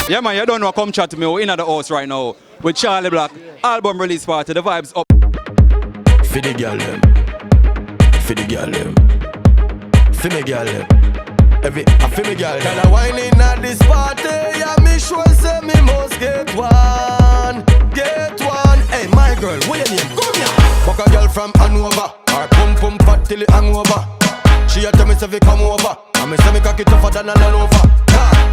Yeah, man, you don't know, come chat to me. We're in the house right now with Charlie Black. Album release party, the vibes up. For the girl them, for the girl them, for me girl them. I feel me girl. Can I wine in at this party? Yeah, me sure say me must get one. Hey, my girl, what your name? Come here. Fuck a girl from Hanover. Her pum pum fat till it hang over. She a tell me say fi come over. And me say me cocky tougher than an over.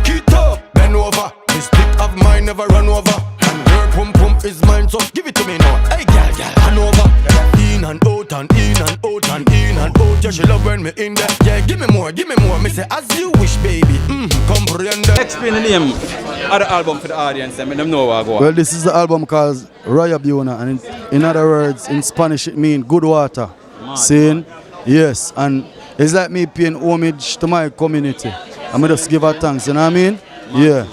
Get up, bend over. This dick of mine never run over. And her pum pum is mine, so give it to me now. Hey, girl, Hanover. In and out and in and out and in and out. Yeah, she love when me in there. Yeah, give me more. Me say as you wish, baby. Comprehend. Explain the name of the album for the audience and let them know what I go on. Well, this is the album called Raya Buena, and in other words, in Spanish it means good water. Saying, yes, and it's like me paying homage to my community. I'm going to just give her thanks, you know what I mean? Yeah.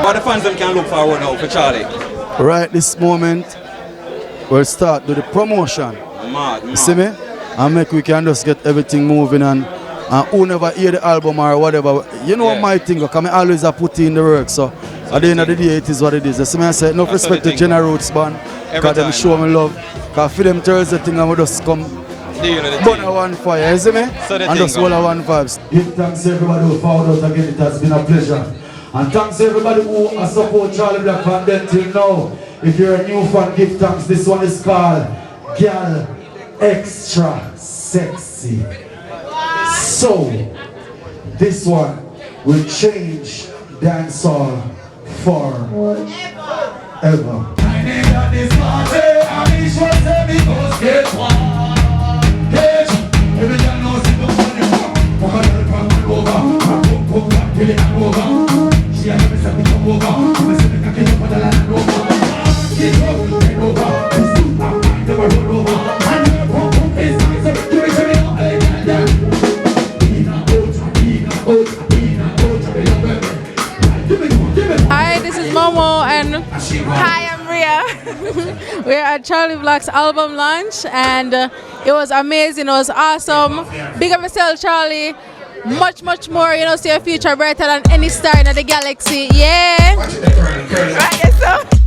What the fans them can look forward now for Charlie? Right this moment, we'll start with the promotion. Mad. See me? And make we can just get everything moving and who never hear the album or whatever. You know my thing, because I always put in the work. So at the end of the day, it is what it is. You see me? I say, no respect to General Roots Band. Because them show me love. Because for them Thursday thing, I will just come burn a one fire. You see me? And just hold a one vibes. Give thanks to everybody who found out again. It has been a pleasure. And thanks to everybody who has supported Charlie Black from then till now. If you're a new fan, give thanks. This one is called Girl Extra Sexy. So, this one will change dancehall forever. Hi, this is Momo, and hi, I'm We're at Charlie Black's album launch, and it was amazing. It was awesome. Big up yourself, Charlie. Much more, see your future brighter than any star in the galaxy. Yeah. Right, yes, sir.